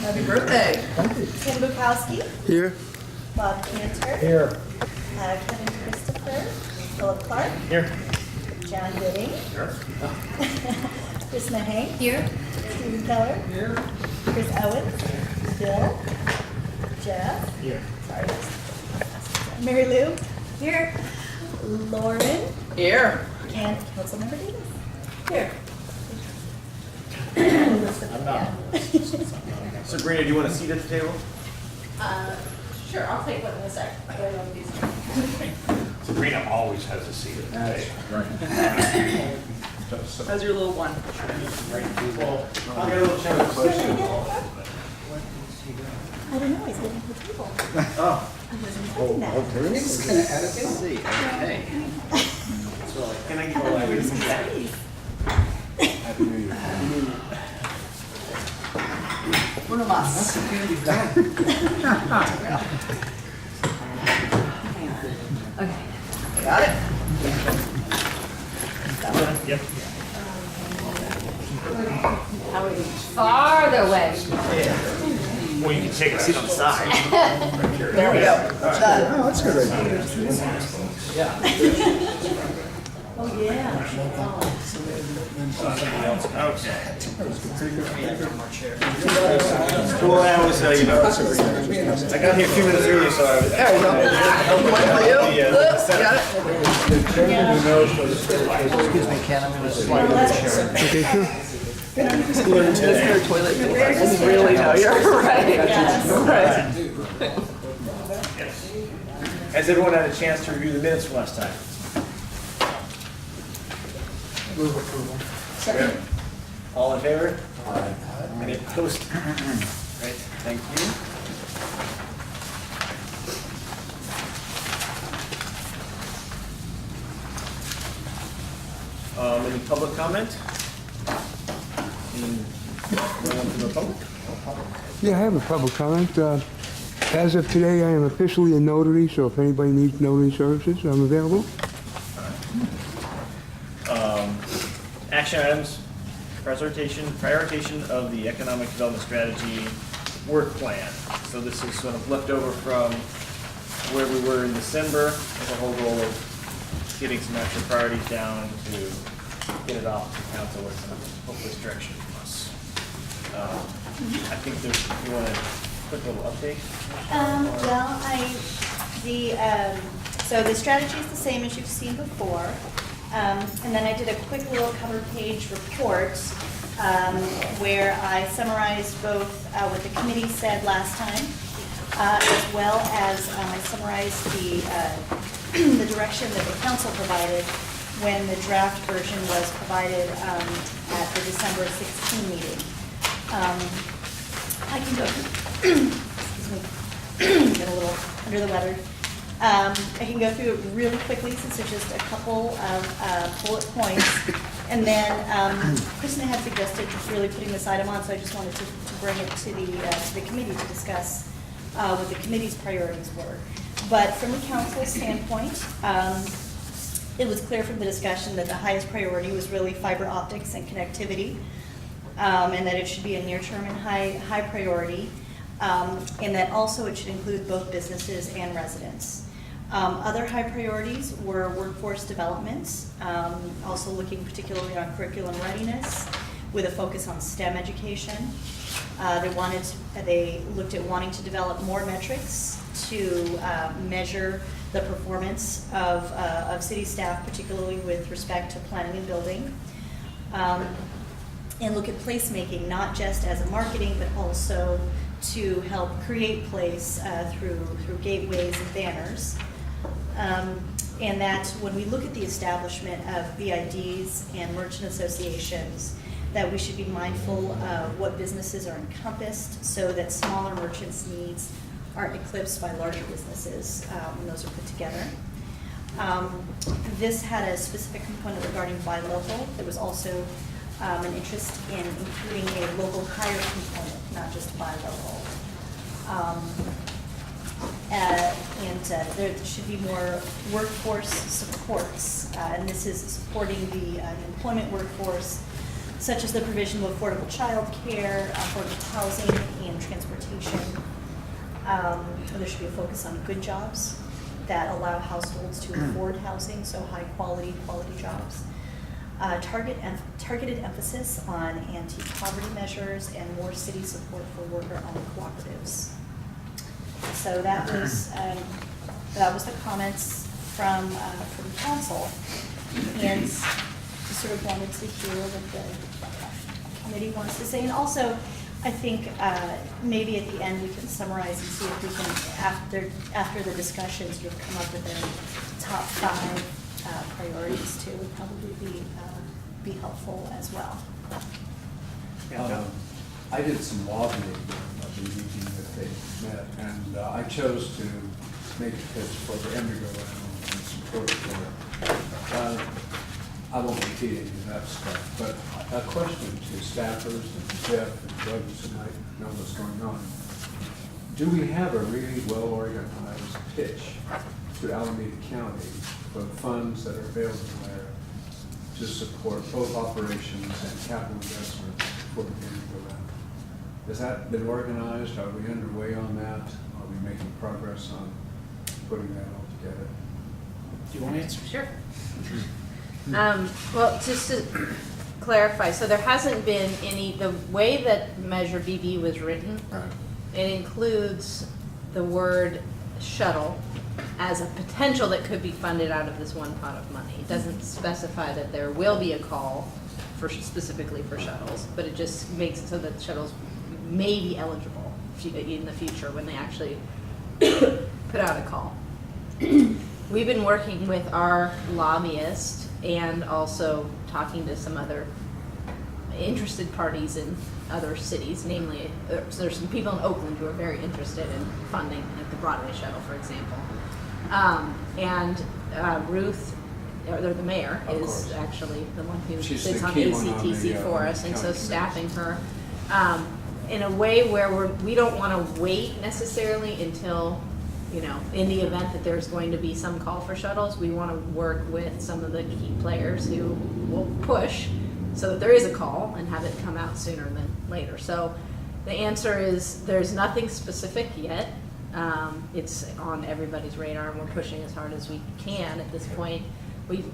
Happy birthday. Tim Bukowski, Here. Bob Cantor, Here. Kevin Christopher, Philip Clark, Here. John Gooding, Sure. Chris Mahay, Here. Stephen Keller, Here. Chris Owens, Bill, Jeff, Here. sorry, Mary Lou, here, Lauren, Here. and Councilmember Davis. Here. I'm not. Sabrina, do you want a seat at the table? Sure, I'll take one in a sec. Sabrina always has a seat at the table. How's your little one? Well, I'll get a little chat with I don't know, he's getting to the table. Oh. I wasn't expecting that. Everything's gonna add a seat. Okay. Can I get I thought we were a some trees. Happy New Year. Uno más. Okay. Got it? Yep. Farther away. Well, you can take a seat on the side. There we go. Done. Oh, that's good right there. Oh, yeah. Okay. Well, I was, I got here a few minutes early, so I was. There we go. One for you. Got it? Excuse me, Ken, I'm gonna slide in the chair. Okay, sure. Is there a toilet? Really? No, you're right. Right. Has everyone had a chance to review the minutes from last time? Move approval. Second. All in favor? Aye. Any opposed? Right, thank you. Any public comment? Anyone from the public? Yeah, I have a public comment. As of today, I am officially a notary, so if anybody needs notary services, I'm available. Action items, prioritization of the economic development strategy work plan. So this is sort of left over from where we were in December with the whole goal of getting some actual priorities down to get it off to council with some hopefully direction from us. I think there's, if you want a quick little update. So the strategy is the same as you've seen before. And then I did a quick little cover page report where I summarized both what the committee said last time, as well as I summarized the direction that the council provided when the draft version was provided at the December 16 meeting. I can go, excuse me, get a little under the weather. I can go through it really quickly since there's just a couple of bullet points. And then Kristen had suggested really putting this item on, so I just wanted to bring it to the committee to discuss what the committee's priorities were. But from the council's standpoint, it was clear from the discussion that the highest priority was really fiber optics and connectivity, and that it should be a near-term and high priority, and that also it should include both businesses and residents. Other high priorities were workforce development, also looking particularly on curriculum readiness with a focus on STEM education. They looked at wanting to develop more metrics to measure the performance of city staff, particularly with respect to planning and building. And look at placemaking, not just as a marketing, but also to help create place through gateways and banners. And that when we look at the establishment of BIDs and merchant associations, that we should be mindful of what businesses are encompassed so that smaller merchants' needs aren't eclipsed by larger businesses when those are put together. This had a specific component regarding buy local. There was also an interest in including a local hire component, not just buy local. And there should be more workforce supports, and this is supporting the employment workforce, such as the provision of affordable child care, affordable housing, and providing transportation. There should be a focus on good jobs that allow households to afford housing, so high quality jobs. Targeted emphasis on anti-poverty measures and more city support for worker-owned cooperatives. So that was the comments from council, and just sort of wanted to hear what the committee wants to say. And also, I think maybe at the end we can summarize and see if we can, after the discussion, sort of come up with a top 5 priorities too. Would probably be helpful as well. I did some lobbying of the meeting that they met, and I chose to make a pitch for the Emeryville and support it there. I won't repeat any of that stuff, but a question to staffers and Jeff and Douglas who might know what's going on. Do we have a really well-organized pitch to Alameda County for funds that are available there to support both operations and capital investment for the Emeryville round? Has that been organized? Are we underway on that? Are we making progress on putting that all together? Do you want to answer? Sure. Well, just to clarify, so there hasn't been any, the way that Measure BB was written, Right. it includes the word shuttle as a potential that could be funded out of this one pot of money. It doesn't specify that there will be a call for specifically for shuttles, but it just makes it so that shuttles may be eligible in the future when they actually put out a call. We've been working with our lobbyist and also talking to some other interested parties in other cities, namely, there's some people in Oakland who are very interested in funding like the Broadway shuttle, for example. Ruth, or the mayor, Of is course. actually the one who She's sits the on key one on ACTC the, for us, and so county staffing her in a way where we don't want to wait necessarily until, you know, in the event that there's going to be some call for shuttles, we want to work with some of the key players who will push so that there is a call and have it come out sooner than later. So the answer is there's nothing specific yet. It's on everybody's radar, and we're pushing as hard as we can at this point. We've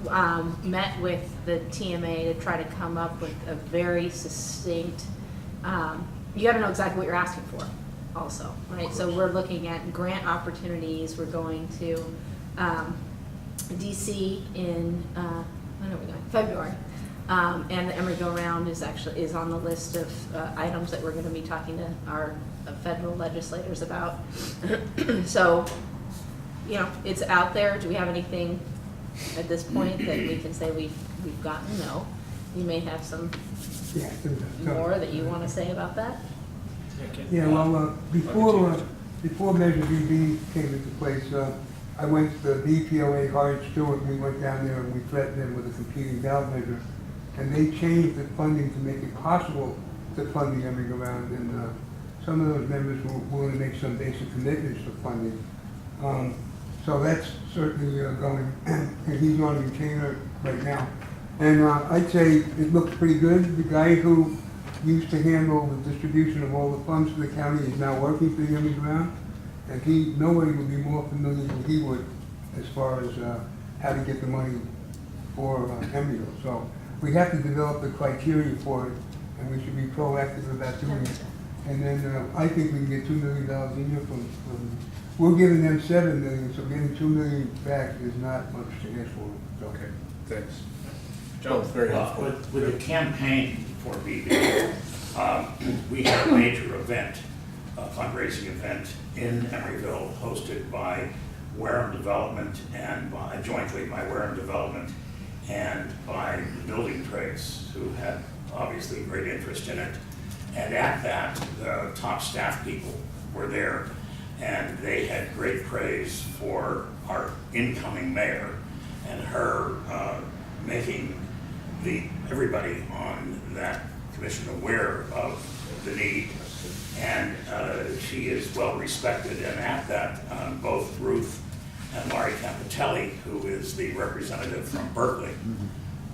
met with the TMA to try to come up with a very succinct, you got to know exactly what you're asking for also, right? So we're looking at grant opportunities. We're going to DC in, when are we going? February. And the Emeryville round is on the list of items that we're going to be talking to our federal legislators about. So, you know, it's out there. Do we have anything at this point that we can say we've gotten? No. You may have some more that you want to say about that? Yeah, well, before Measure BB came into place, I went to the BPOA, Howard Stewart, and we went down there and we threatened them with a competing ballot measure. And they changed the funding to make it possible to fund the Emeryville round, and some of those members were willing to make some basic commitments to funding. So that's certainly going, and he's on retainer right now. And I'd say it looks pretty good. The guy who used to handle the distribution of all the funds to the county is now working for the Emeryville round, and nobody would be more familiar than he would as far as how to get the money for Emeryville. So we have to develop the criteria for it, and we should be proactive about doing it. And then I think we can get $2 million in here from we're giving them $7 million, so getting $2 million back is not much to ask for. So. Okay, thanks. Joe? Very helpful. With the campaign for BB, we had a major event, a fundraising event in Emeryville, hosted by Wareham Development and jointly by Wareham Development and by the building trades, who had obviously great interest in it. And at that, the top staff people were there, and they had great praise for our incoming mayor and her making everybody on that commission aware of the need. And she is well respected, and at that, both Ruth and Laurie Capitelli, who is the representative from Berkeley,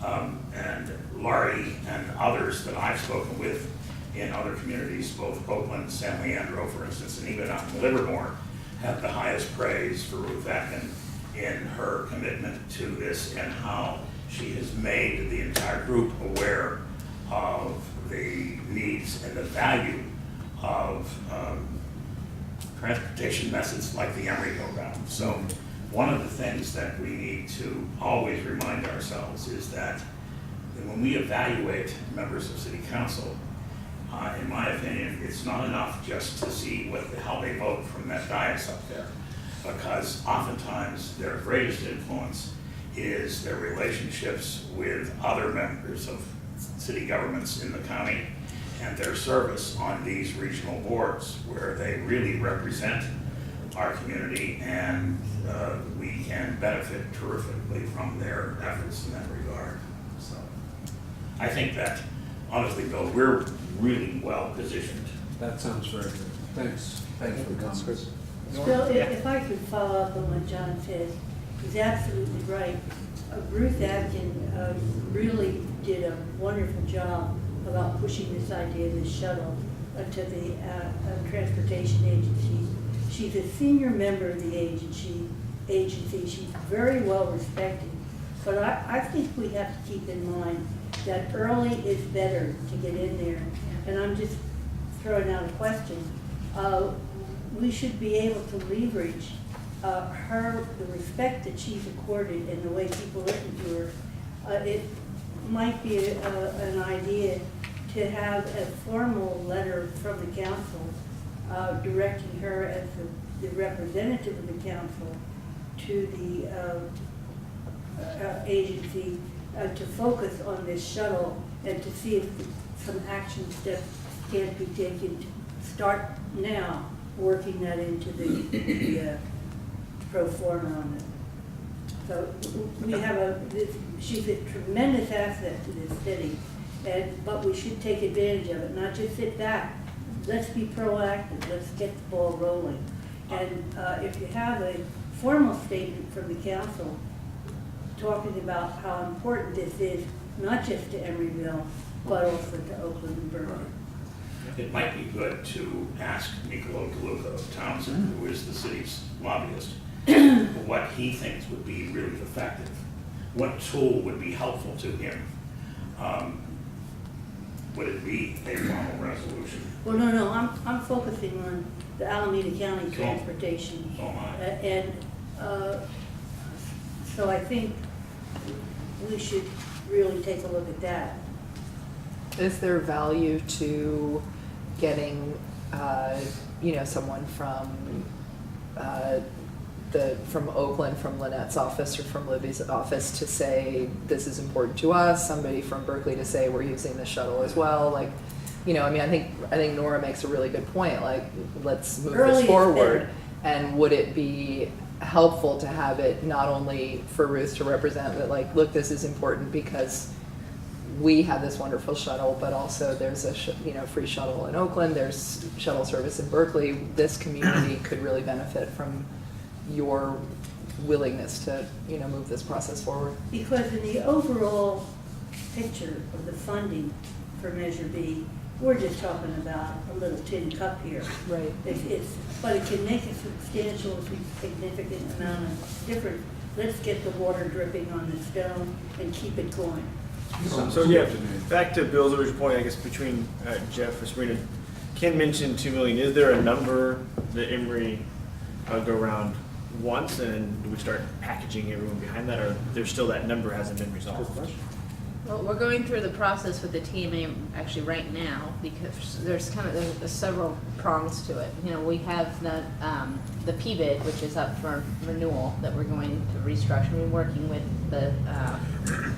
and Laurie and others that I've spoken with in other communities, both Oakland, San Leandro, for instance, and even up in Livermore, have the highest praise for Ruth Atkin in her commitment to this and how she has made the entire group aware of the needs and the value of transportation methods like the Emeryville route. So one of the things that we need to always remind ourselves is that when we evaluate members of city council, in my opinion, it's not enough just to see how they vote from that dais up there, because oftentimes their greatest influence is their relationships with other members of city governments in the county and their service on these regional boards where they really represent our community, and we can benefit terrifically from their efforts in that regard. So I think that, honestly, Bill, we're really well positioned. That sounds very good. Thanks for the comments. Bill, if I could follow up on what John said, he's absolutely right. Ruth Atkin really did a wonderful job about pushing this idea of the shuttle to the transportation agency. She's a senior member of the agency. She's very well respected. But I think we have to keep in mind that early is better to get in there. And I'm just throwing out a question. We should be able to leverage the respect that she's accorded and the way people listen to her. It might be an idea to have a formal letter from the council directing her as the representative of the council to the agency to focus on this shuttle and to see if some action steps can be taken to start now working that into the pro forma on it. So we have she's a tremendous asset to this city, but we should take advantage of it, not just sit back. Let's be proactive, let's get the ball rolling. And if you have a formal statement from the council talking about how important this is, not just to Emeryville, but also to Oakland and Berkeley. It might be good to ask Niccolo DeLuca of Townsend, who is the city's lobbyist, what he thinks would be really effective. What tool would be helpful to him? Would it be a formal resolution? Well, no, I'm focusing on the Alameda County transportation. Oh, my. And so I think we should really take a look at that. Is there value to getting, someone from Oakland, from Lynette's office or from Libby's office to say, this is important to us, somebody from Berkeley to say, we're using the shuttle as well, like, I think Nora makes a really good point, like, let's move Early this is forward. better. And would it be helpful to have it not only for Ruth to represent, but like, look, this is important because we have this wonderful shuttle, but also there's a free shuttle in Oakland, there's shuttle service in Berkeley. This community could really benefit from your willingness to move this process forward. Because in the overall picture of the funding for Measure B, we're just talking about a little tin cup here. Right. But it can make a substantial, significant amount of difference. Let's get the water dripping on the stone and keep it going. So yeah, back to Bill's original point, I guess between Jeff and Sabrina, Ken mentioned 2 million. Is there a number that Emory go around once, and then do we start packaging everyone behind that, or there's still that number hasn't been resolved? Well, we're going through the process with the TMA actually right now because there's several prongs to it. We have the PBID, which is up for renewal, that we're going to restructure. We've been working with the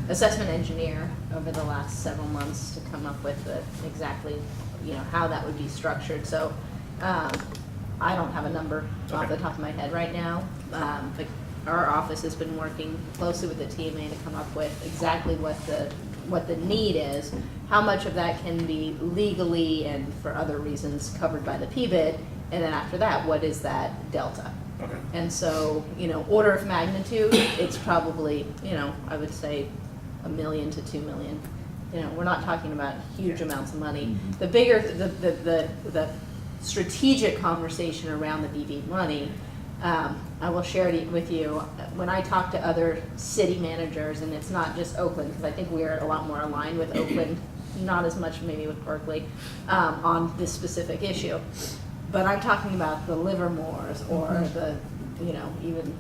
assessment engineer over the last several months to come up with exactly how that would be structured. So I don't have a number off the top of my head right now. But our office has been working closely with the TMA to come up with exactly what the need is, how much of that can be legally and for other reasons covered by the PBID, and then after that, what is that delta? Okay. And so, order of magnitude, it's probably, I would say $1 million to $2 million. you know, we're not talking about huge amounts of money. The bigger, the strategic conversation around the BV money, I will share it with you. When I talk to other city managers, and it's not just Oakland, because I think we are a lot more aligned with Oakland, not as much maybe with Berkeley, on this specific issue. But I'm talking about the Livermores or the, you know, even,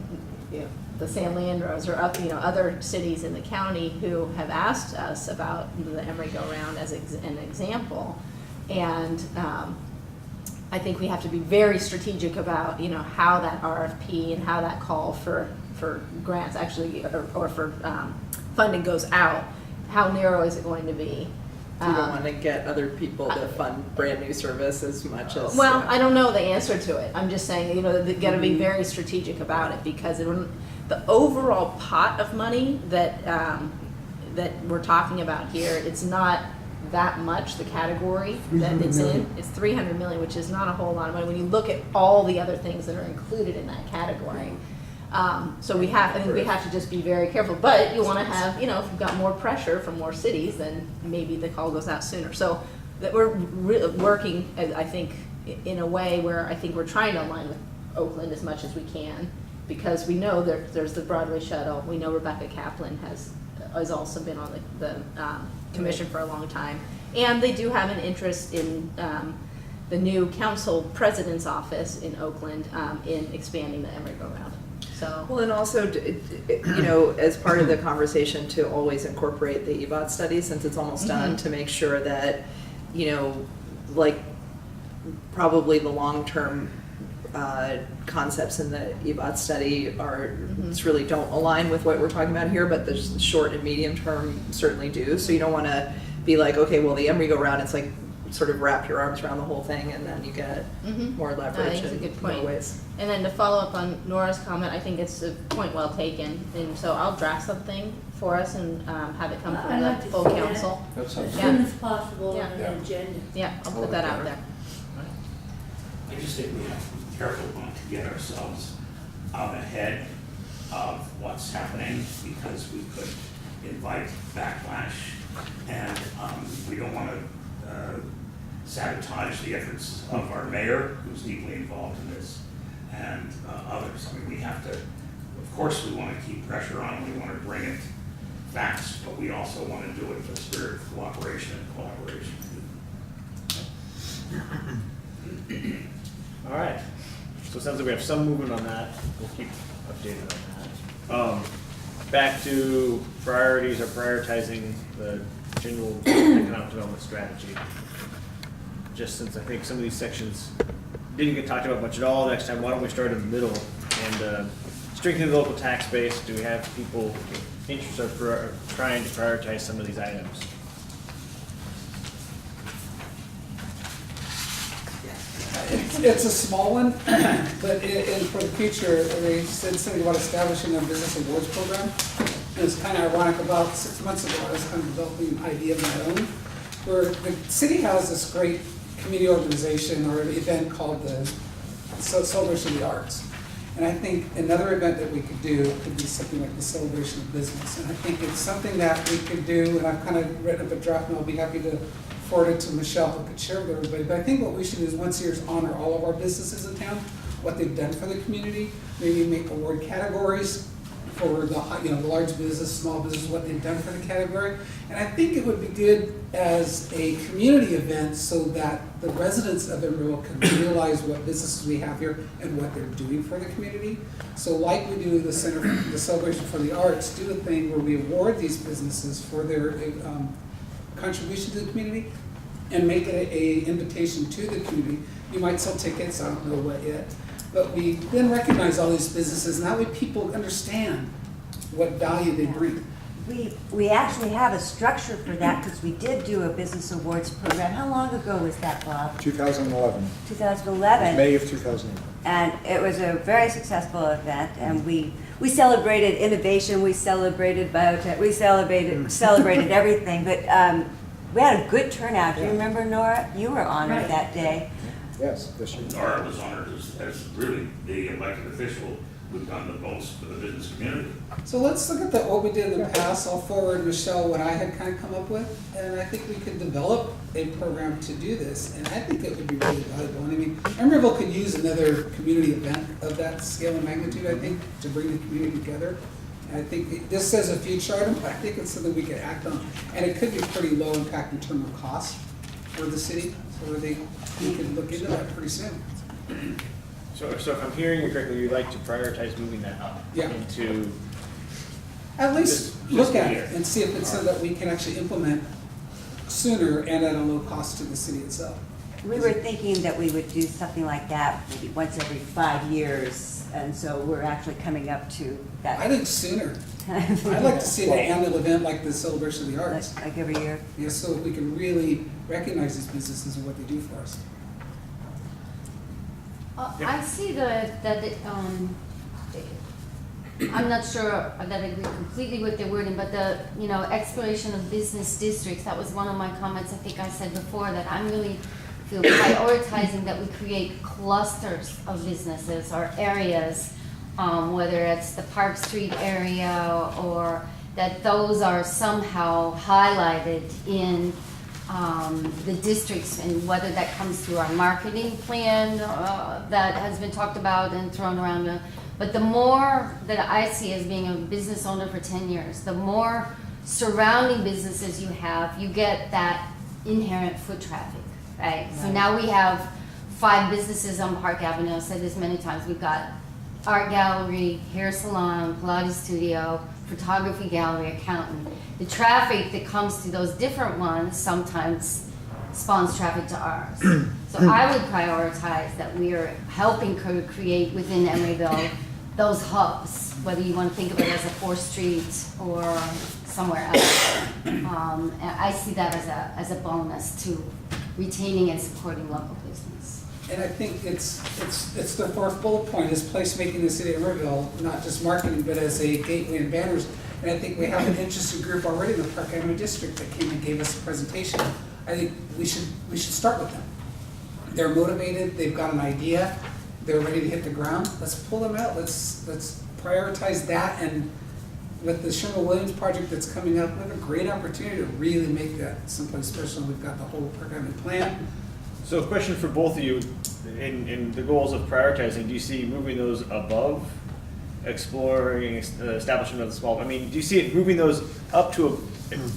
you know, the San Leandros or other cities in the county who have asked us about the Emery go-round as an example. And I think we have to be very strategic about, you know, how that RFP and how that call for grants actually, or for funding goes out. How narrow is it going to be? You don't want to get other people to fund brand new service as much as. Well, I don't know the answer to it. I'm just saying, you know, they got to be very strategic about it, because the overall pot of money that that we're talking about here, it's not that much, the category that it's in. It's 300 million, which is not a whole lot of money when you look at all the other things that are included in that category. So I think we have to just be very careful, but you want to have, you know, if you've got more pressure from more cities, then maybe the call goes out sooner. So that we're working, I think, in a way where I think we're trying to align with Oakland as much as we can, because we know there's the Broadway shuttle. We know Rebecca Kaplan has also been on the commission for a long time, and they do have an interest in the new council president's office in Oakland in expanding the Emery go-round. So. Well, and also, you know, as part of the conversation, to always incorporate the EBOT study, since it's almost done, to make sure that, you know, like probably the long-term concepts in the EBOT study are really don't align with what we're talking about here, but the short and medium term certainly do. So you don't want to be like, okay, well, the Emery go round, it's like sort of wrap your arms around the whole thing, and then you get more leverage in more ways. And then to follow up on Nora's comment, I think it's a point well taken, and so I'll draft something for us and have it come from I'd the like to full see that. council. As Yeah. soon as possible Yeah. on the agenda. Yeah, I'll put that out there. I just think we have to be careful not to get ourselves out ahead of what's happening, because we could invite backlash, and we don't want to sabotage the efforts of our mayor, who's deeply involved in this, and others. I mean, we have to, of course, we want to keep pressure on, we want to bring it fast, but we also want to do it with a spirit of cooperation and collaboration. All right, so it sounds like we have some movement on that. We'll keep updated on that. Back to priorities or prioritizing the general economic development strategy. Just since I think some of these sections didn't get talked about much at all next time, why don't we start in the middle and strengthen the local tax base? Do we have people interested in trying to prioritize some of these items? It's a small one, but for the future, they said something about establishing a business awards program. And it's kind of ironic, about 6 months ago, I was kind of developing an idea of my own, where the city has this great community organization or event called the Celebration of the Arts. And I think another event that we could do could be something like the Celebration of Business. And I think it's something that we could do, and I've kind of written up a draft, and I'll be happy to forward it to Michelle, who could share with everybody. But I think what we should do is once a year is honor all of our businesses in town, what they've done for the community, maybe make award categories for the large business, small business, what they've done for the category. And I think it would be good as a community event so that the residents of Emeryville can realize what businesses we have here and what they're doing for the community. So like we do the Center for the Celebration for the Arts, do a thing where we award these businesses for their contribution to the community and make it a invitation to the community. You might sell tickets, I don't know what yet. But we then recognize all these businesses, and that way people understand what value they bring. We actually have a structure for that because we did do a business awards program. How long ago was that, Bob? 2011. 2011. May of 2011. And it was a very successful event, and we celebrated innovation, we celebrated biotech, we celebrated everything, but we had a good turnout. Do you remember, Nora? You were honored that day. Yes, this year. Nora was honored as really the elected official we've done the most for the business community. So let's look at what we did in the past. I'll forward Michelle what I had kind of come up with, and I think we could develop a program to do this, and I think it would be really valuable. And I mean, Emeryville could use another community event of that scale and magnitude, I think, to bring the community together. And I think this says a future item, but I think it's something we could act on, and it could be pretty low impact in terms of cost for the city, so we could look into that pretty soon. So if I'm hearing you correctly, you'd like to prioritize moving that up Yeah. into, At least Just look at a it year. and see if it's something that we can actually implement sooner and at a low cost to the city itself. We were thinking that we would do something like that maybe once every 5 years, and so we're actually coming up to that. I think sooner. I'd like to see an annual event like the Celebration of the Arts. Like every year. Yeah, so we can really recognize these businesses and what they do for us. I see I'm not sure that I agree completely with the wording, but exploration of business districts, that was one of my comments I think I said before, that I'm really feel prioritizing that we create clusters of businesses or areas, whether it's the Park Street area or that those are somehow highlighted in the districts, and whether that comes through our marketing plan that has been talked about and thrown around. But the more that I see as being a business owner for 10 years, the more surrounding businesses you have, you get that inherent foot traffic, right? So now we have 5 businesses on Park Avenue. I've said this many times. We've got art gallery, hair salon, Pilates studio, photography gallery, accountant. The traffic that comes to those different ones sometimes spawns traffic to ours. So I would prioritize that we are helping create within Emeryville those hubs, whether you want to think of it as a 4th Street or somewhere else. And I see that as a bonus to retaining and supporting local business. And I think it's the 4th bullet point is placemaking the city of Emeryville, not just marketing, but as a gateway and banners. And I think we have an interested group already in the Park Avenue District that came and gave us a presentation. I think we should start with them. They're motivated, they've got an idea, they're ready to hit the ground. Let's pull them out, let's prioritize that, and with the Sherman-Williams project that's coming up, we have a great opportunity to really make that someplace special. We've got the whole Park Avenue plan. so a question for both of you, in the goals of prioritizing, do you see moving those above exploring establishment of the small, I mean, do you see it moving those up to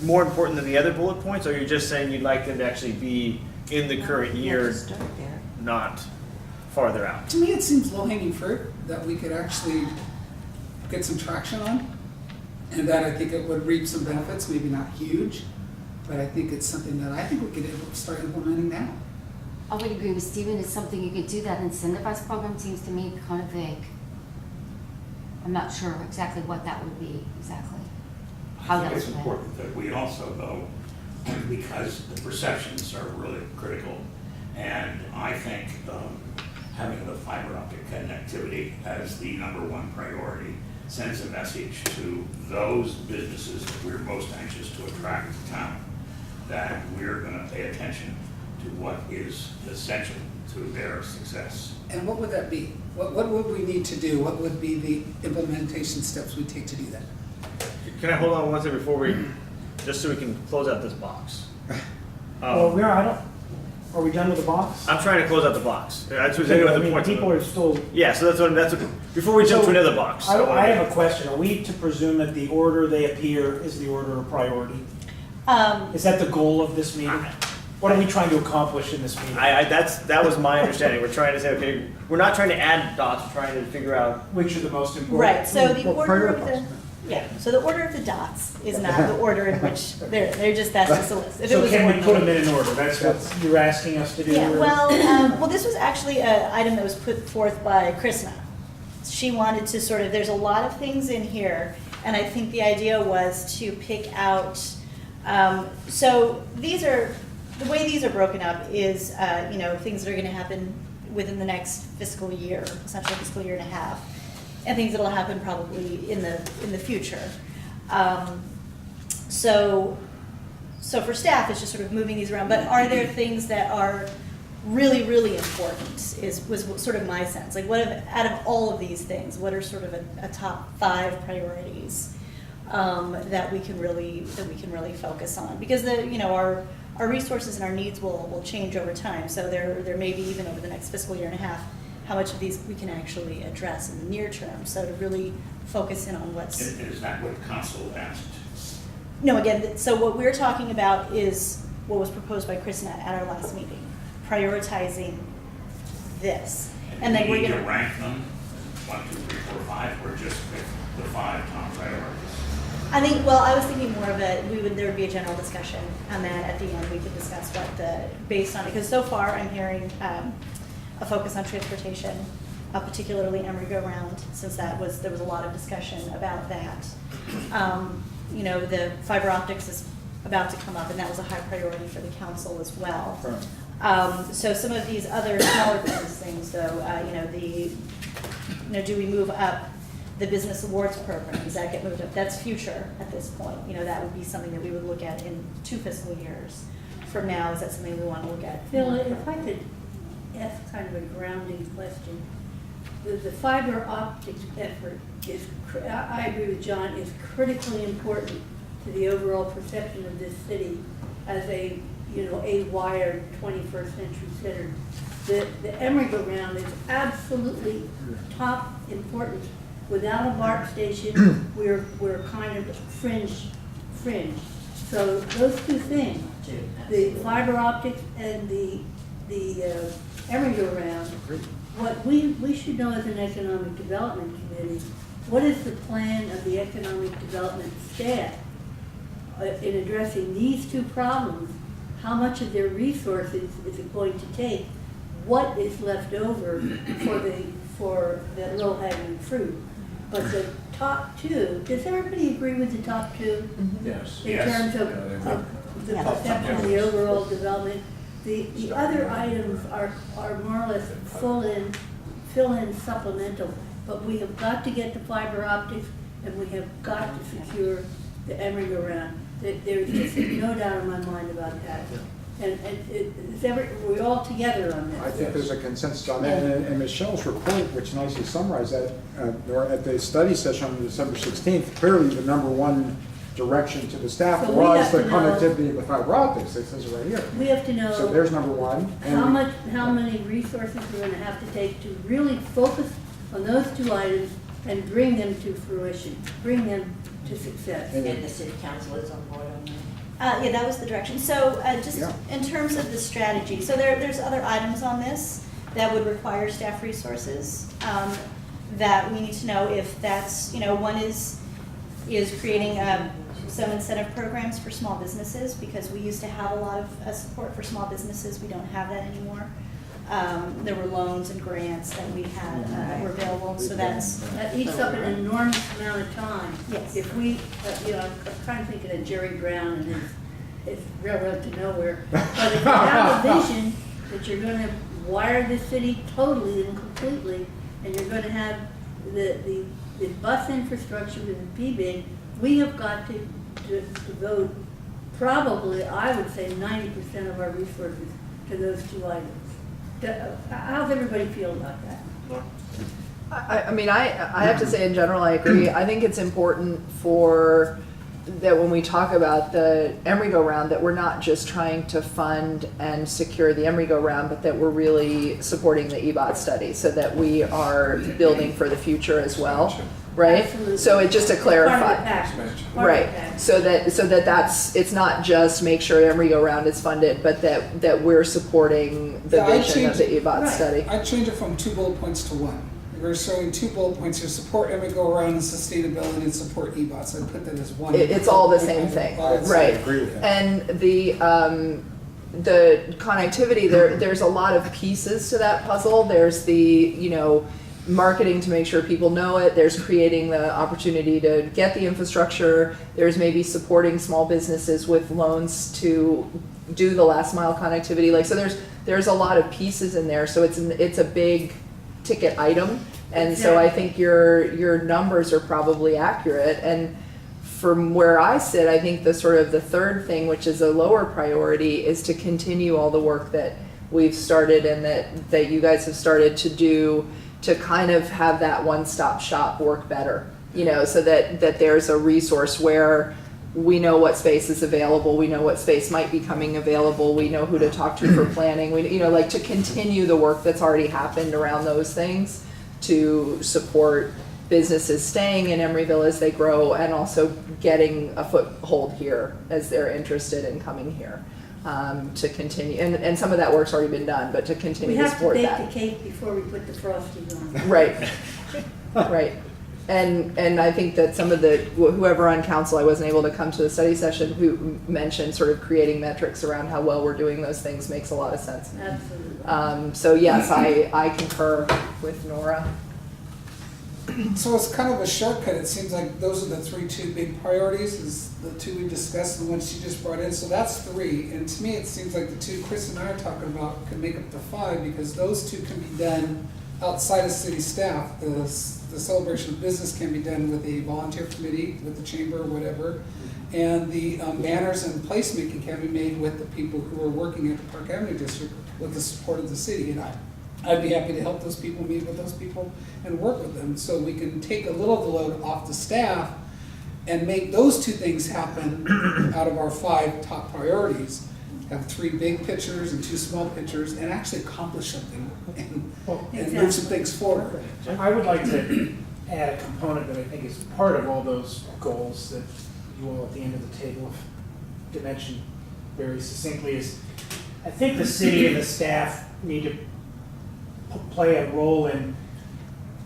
more important than the other bullet points, or you're just saying you'd like them to actually be in the current year, Start there. not farther out? To me, it seems low-hanging fruit that we could actually get some traction on, and that I think it would reap some benefits, maybe not huge, but I think it's something that I think we could start implementing now. I would agree with Stephen, it's something you could do. That incentivized program seems to me kind of vague. I'm not sure exactly what that would be, exactly. How I that think it's would play. important that we also, though, because the perceptions are really critical, and I think having the fiber optic connectivity as the #1 priority sends a message to those businesses that we're most anxious to attract to town, that we're going to pay attention to what is essential to their success. And what would that be? What would we need to do? What would be the implementation steps we take to do that? Can I hold on one second before we, just so we can close out this box? Well, are we done with the box? I'm trying to close out the box. That's what's I the mean, point. people are still, Yeah, so that's what, before we jump to another box. I have a question. Are we to presume that the order they appear is the order of priority? Is that the goal of this meeting? What are we trying to accomplish in this meeting? That was my understanding. We're trying to say, okay, we're not trying to add dots, we're trying to figure out. Which are the most important? Right, so the Well, order of prioritize. so the order of the dots is not the order in which, that's just a list. If it So was can we ordinary- put them in order? That's what you're asking us to do? Yeah, or- well, this was actually an item that was put forth by Krishna. She wanted to sort of, there's a lot of things in here, and I think the idea was to pick out, so these are, the way these are broken up is, things that are gonna happen within the next fiscal year, essentially fiscal year and a half, and things that'll happen probably in the future. So for staff, it's just sort of moving these around, but are there things that are really, really important was sort of my sense. Like, out of all of these things, what are sort of a top 5 priorities that we can really focus on? Because our resources and our needs will change over time. So there may be, even over the next fiscal year and a half, how much of these we can actually address in the near term. So to really focus in on what's. Is that what council asked? No, again, so what we're talking about is what was proposed by Chris at our last meeting, prioritizing this. And then we we're need to gonna rank them 1, 2, 3, 4, 5, or just pick the 5 top priorities? I think, well, I was thinking more of there would be a general discussion, and then at the end we could discuss based on, because so far I'm hearing a focus on transportation, particularly Emeryville round, since there was a lot of discussion about that. The fiber optics is about to come up, and that was a high priority for the council as well. So some of these other smaller business things, though, do we move up the business awards program? Does that get moved up? That's future at this point. That would be something that we would look at in 2 fiscal years from now. Is that something we want to look at? Phil, if I could ask kind of a grounding question. The fiber optics effort I agree with John, is critically important to the overall perception of this city as a wired 21st century center. The Emeryville round is absolutely top importance. Without a BART station, we're kind of fringe. So those 2 things, the fiber optics and the Emeryville round, what we should know as an economic development committee, what is the plan of the economic development staff in addressing these 2 problems? How much of their resources is it going to take? What is left over for the low-hanging fruit? But the top 2, does everybody agree with the top 2? Yes. In terms of the perception of the overall development? The other items are more or less fill in supplemental, but we have got to get the fiber optics, and we have got to secure the Emeryville round. There's just no doubt in my mind about that. And we're all together on this. I think there's a consensus on that, and Michelle's report, which nicely summarized that, at the study session on December 16th, clearly the #1 direction to the staff So we was have the to know- connectivity of the fiber optics. It says it right here. We have to know. So there's #1. How many resources we're going to have to take to really focus on those 2 items and bring them to fruition, bring them to success. And the city council is on board on that. Yeah, that was the direction. So just Yeah. in terms of the strategy, so there's other items on this that would require staff resources that we need to know if that's, one is creating some incentive programs for small businesses, because we used to have a lot of support for small businesses. We don't have that anymore. There were loans and grants that we had that were available, so that eats up an enormous amount of time. Yes. If we, I'm kind of thinking of Jerry Brown and his railroad to nowhere. But if you have a vision that you're going to wire the city totally and completely, and you're going to have the bus infrastructure with the PBID, we have got to devote probably, I would say, 90% of our resources to those 2 items. How's everybody feel about that? I have to say in general, I agree. I think it's important that when we talk about the Emeryville round, that we're not just trying to fund and secure the Emeryville round, but that we're really supporting the EBOT study, so that we are building for the future as well, right? Absolutely. So just to clarify. Part of the package. Part of the Right, package. so that's, it's not just make sure Emeryville round is funded, but that we're supporting the Yeah, I'd vision of the change- EBOT right. study. I'd change it from 2 bullet points to 1. We're showing 2 bullet points here: support Emeryville round and sustainability, and support EBOTs. I'd put that as 1. It's all the same thing, right? agree with that. And the connectivity, there's a lot of pieces to that puzzle. There's the, marketing to make sure people know it. There's creating the opportunity to get the infrastructure. There's maybe supporting small businesses with loans to do the last mile connectivity. So there's a lot of pieces in there. So it's a big ticket item. And so I think your numbers are probably accurate. And from where I sit, I think the 3rd thing, which is a lower priority, is to continue all the work that we've started and that you guys have started to do to kind of have that one-stop shop work better, you know, so that there's a resource where we know what space is available, we know what space might be coming available, we know who to talk to for planning, we, you know, like to continue the work that's already happened around those things to support businesses staying in Emeryville as they grow and also getting a foothold here as they're interested in coming here. To continue, and some of that work's already been done, but to continue to support that. We have to bake the cake before we put the frosting on. Right, right. And I think that some of whoever on council, I wasn't able to come to the study session, who mentioned sort of creating metrics around how well we're doing those things makes a lot of sense. Absolutely. So yes, I concur with Nora. So it's kind of a shortcut. It seems like those are the two big priorities, is the two we discussed and the one she just brought in. So that's 3. And to me, it seems like the 2 Chris and I are talking about could make up to 5, because those 2 can be done outside of city staff. The celebration of business can be done with a volunteer committee, with the chamber or whatever. And the banners and placemaking can be made with the people who are working at the Park Avenue District with the support of the city. And I'd be happy to help those people, meet with those people, and work with them, so we can take a little of the load off the staff and make those 2 things happen out of our 5 top priorities. Have 3 big pictures and 2 small pictures, and actually accomplish something and move some things forward. I would like to add a component that I think is part of all those goals that you all at the end of the table have dimensioned very succinctly is, I think the city and the staff need to play a role in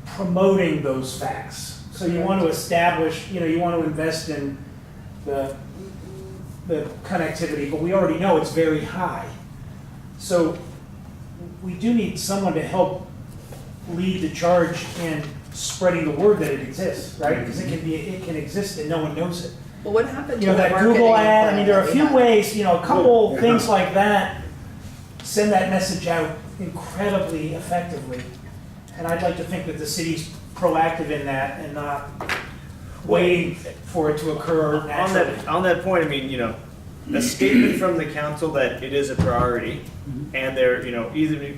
promoting those facts. So you want to establish, you know, you want to invest in the connectivity, but we already know it's very high. So we do need someone to help lead the charge in spreading the word that it exists, right? Because it can exist and no one knows it. Well, what happened You to know, the that marketing Google ad, I mean, there are a plan few that we had? ways, you know, a couple things like that send that message out incredibly effectively. And I'd like to think that the city's proactive in that and not waiting for it to occur naturally. On that point, I mean, you know, a statement from the council that it is a priority, and they're, you know, either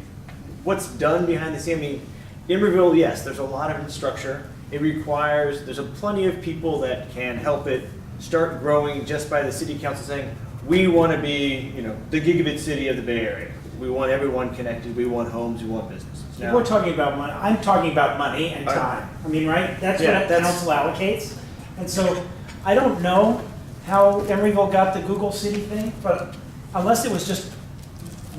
what's done behind the scene. I mean, Emeryville, yes, there's a lot of infrastructure. It requires, there's plenty of people that can help it start growing just by the city council saying, we want to be, you know, the gigabit city of the Bay Area. We want everyone connected. We want homes. We want businesses. Now, We're talking about money. I'm talking about money and time. I mean, right? That's what the council allocates. And so I don't know how Emeryville got the Google City thing, but unless it was just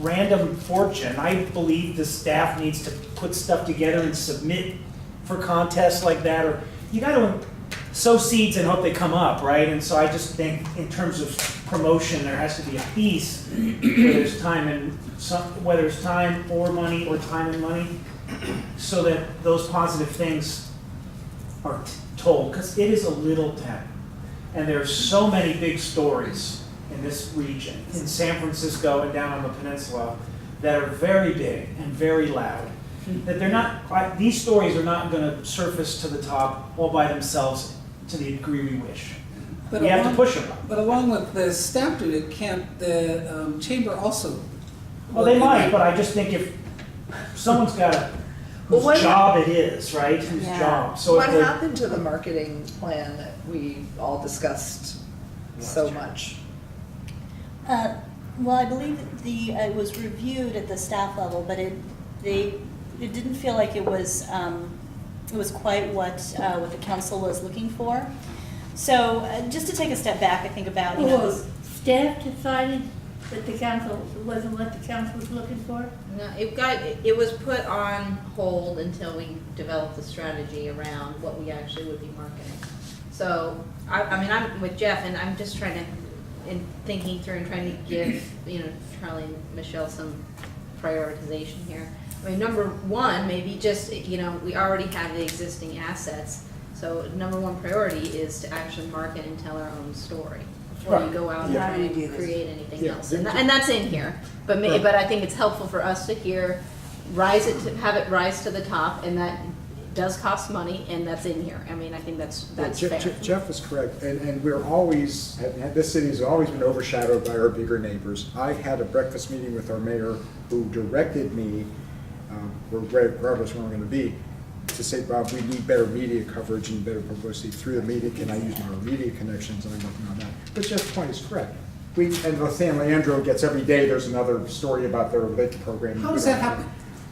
random fortune, I believe the staff needs to put stuff together and submit for contests like that. Or you got to sow seeds and hope they come up, right? And so I just think in terms of promotion, there has to be a piece where there's time and whether it's time or money or time and money, so that those positive things are told, because it is a little town. And there's so many big stories in this region, in San Francisco and down on the peninsula, that are very big and very loud. That they're not, these stories are not going to surface to the top all by themselves to the degree we wish. But We have to push them. But along with the staff doing it, can't the chamber also? Well, they might, but I just think if someone's got to, Well, what whose job it is, right? Whose Yeah. job. So What if the- happened to the marketing plan that we all discussed so much? Well, I believe it was reviewed at the staff level, but it didn't feel like it was quite what the council was looking for. So just to take a step back, I think about, you know, Well, this, staff decided that the council, it wasn't what the council was looking for? No, it was put on hold until we developed the strategy around what we actually would be marketing. So, I mean, I'm with Jeff, and I'm just trying to, in thinking through and trying to give, you know, Charlie and Michelle some prioritization here. I mean, number one, maybe just, you know, we already have the existing assets. So number one priority is to actually market and tell our own story before you go out and Yeah. try How do you do and this? create anything Yeah. else. And that's in here. But I think it's helpful for us to hear, have it rise to the top, and that does cost money, and that's in here. I mean, I think that's Yeah, fair. Jeff is correct, and we're always, this city has always been overshadowed by our bigger neighbors. I had a breakfast meeting with our mayor who directed me, regardless where we're gonna be, to say, Bob, we need better media coverage and better publicity through the media. Can I use my media connections? And I'm working on that. But Jeff's point is correct. And the San Leandro gets every day, there's another story about their lit program. How does that happen?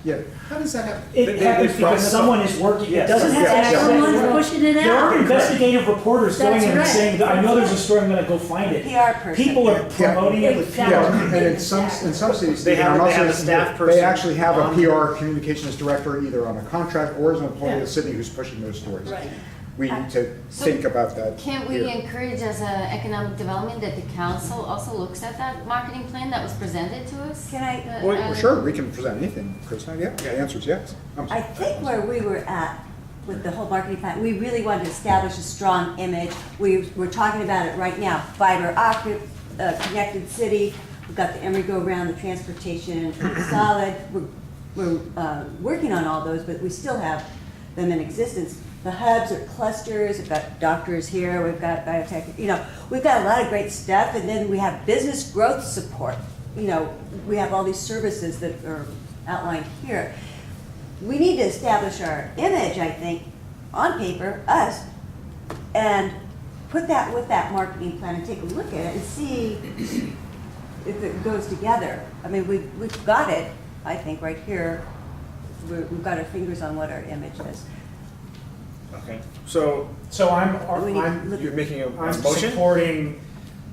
Yeah. How does that happen? It happens because someone is working, it doesn't have to Yeah. necessarily. Someone's pushing it There are out. investigative reporters going That's in and right. saying, I know there's a story, I'm gonna go find it. PR person. People are promoting it with Exactly. PR. Yeah, and in some cities, They have- and they have also a staff they person actually have a on- PR communications director either on a contract or as an employee of Yeah. the city who's pushing those stories. Right. We need to So think about that. Can't we here. encourage as a economic development that the council also looks at that marketing plan that was presented to us? Can I- Well, sure, we can present anything, Chris. Yeah, the answer is yes. I think where we were at with the whole marketing plan, we really wanted to establish a strong image. We're talking about it right now, fiber optic, connected city. We've got the Emeryville around, the transportation, solid. We're working on all those, but we still have them in existence. The hubs are clusters, we've got doctors here, we've got biotech, we've got a lot of great stuff, and then we have business growth support. We have all these services that are outlined here. We need to establish our image, I think, on paper, us, and put that with that marketing plan and take a look at it and see if it goes together. I mean, we've got it, I think, right here. We've got our fingers on what our image is. Okay, so So you're making a I'm motion? supporting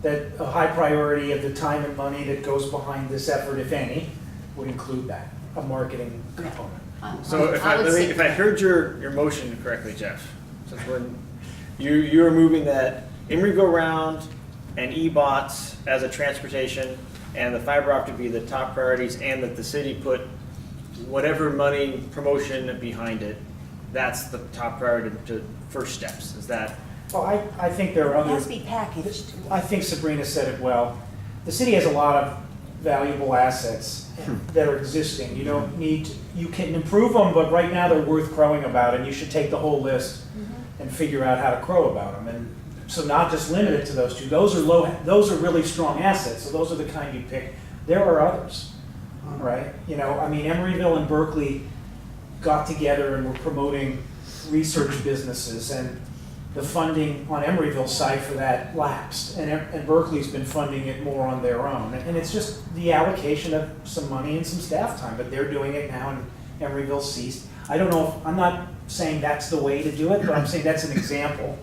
that a high priority of the time and money that goes behind this effort, if any, would include that, a marketing component. So if I would say- if I heard your motion correctly, Jeff, since you're moving that Emeryville round and e-bots as a transportation and the fiber optic be the top priorities, and that the city put whatever money promotion behind it, that's the top priority to first steps, is that? Well, I think there are It other. has to be packaged. I think Sabrina said it well. The city has a lot of valuable assets that are existing. You don't need, you can improve them, but right now they're worth crowing about, and you should take the whole list and figure out how to crow about them. And so not just limit it to those two. Those are really strong assets, so those are the kind you pick. There are others, right? Emeryville and Berkeley got together and were promoting research businesses, and the funding on Emeryville's side for that lapsed, and Berkeley's been funding it more on their own. And it's just the allocation of some money and some staff time, but they're doing it now, and Emeryville ceased. I don't know, I'm not saying that's the way to do it, but I'm saying that's an example.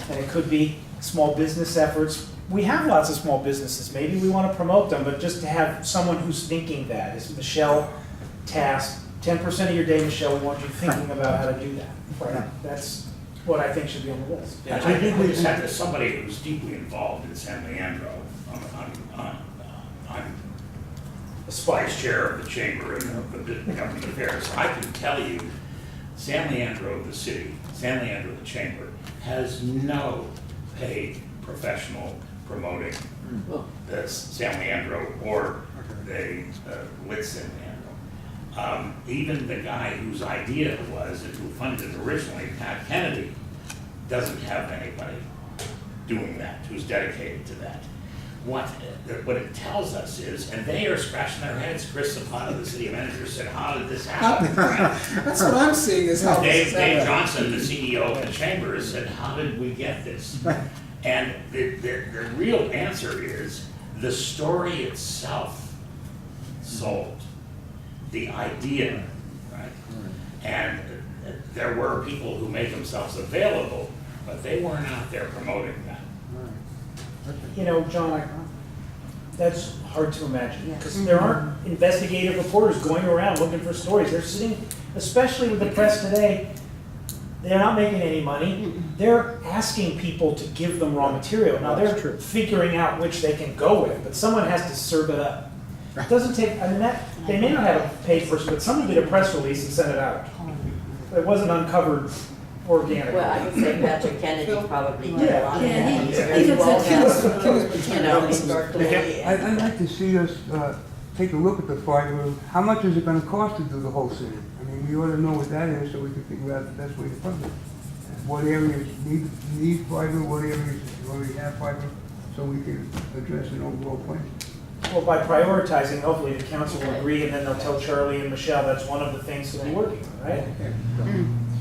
And it could be small business efforts. We have lots of small businesses, maybe we want to promote them, but just to have someone who's thinking that, is Michelle tasked, 10% of your day, Michelle, we want you thinking about how to do that. Right? That's what I think should be on the list. And I think we just had to somebody who's deeply involved in San Leandro. I'm vice chair of the chamber and the government affairs. I can tell you, San Leandro, the city, San Leandro, the chamber, has no paid professional promoting the San Leandro or the lit San Leandro. Even the guy whose idea it was and who funded it originally, Pat Kennedy, doesn't have anybody doing that, who's dedicated to that. What it tells us is, and they are scratching their heads, Chris Zapata, the city manager, said, how did this happen? That's what I'm seeing is how this is Dave happening. Johnson, the CEO of the chamber, has said, how did we get this? And the real answer is, the story itself sold. The idea, right? And there were people who made themselves available, but they weren't out there promoting that. John, that's hard to imagine, because there aren't investigative reporters going around looking for stories. They're sitting, especially with the press today, they're not making any money. They're asking people to give them raw material. Now, they're figuring out which they can go with, but someone has to serve it up. It doesn't take, they may not have a paid person, but someone did a press release and sent it out. It wasn't uncovered organically. Well, I would say Patrick Kennedy probably did a lot of Yeah, that. he- He's very he was a well killer. known, in Berkeley. I'd like to see us take a look at the fiber, how much is it gonna cost to do the whole city? I mean, we ought to know what that is so we can figure out the best way to fund it. What areas need fiber, what areas already have fiber, so we can address an overall plan. Well, by prioritizing, hopefully the council will agree, and then they'll tell Charlie and Michelle that's one of the things to be working on, right?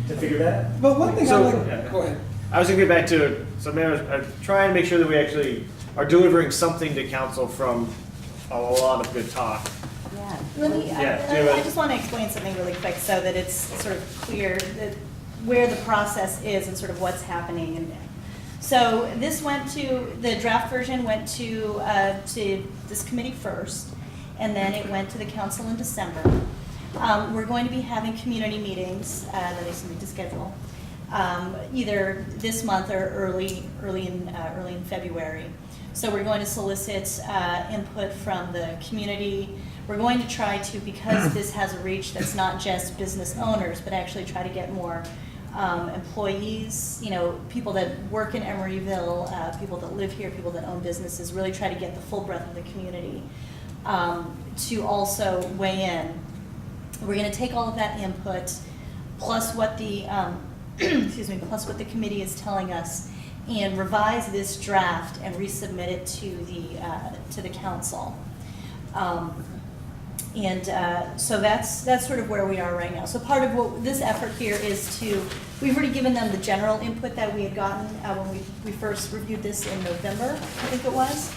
To figure that out. But one thing I So- like, yeah. go ahead. I was gonna get back to, so Mayor, I'm trying to make sure that we actually are delivering something to council from a lot of good talk. Yeah. Let me, Yeah, do I it. just want to explain something really quick so that it's sort of clear that where the process is and sort of what's happening. And so this went to, the draft version went to this committee first, and then it went to the council in December. We're going to be having community meetings that I submit to schedule, either this month or early in February. So we're going to solicit input from the community. We're going to try to, because this has a reach that's not just business owners, but actually try to get more employees, you know, people that work in Emeryville, people that live here, people that own businesses, really try to get the full breadth of the community to also weigh in. We're going to take all of that input, plus what the excuse me, plus what the committee is telling us, and revise this draft and resubmit it to the council. So that's sort of where we are right now. So part of what this effort here is we've already given them the general input that we had gotten when we first reviewed this in November, I think it was,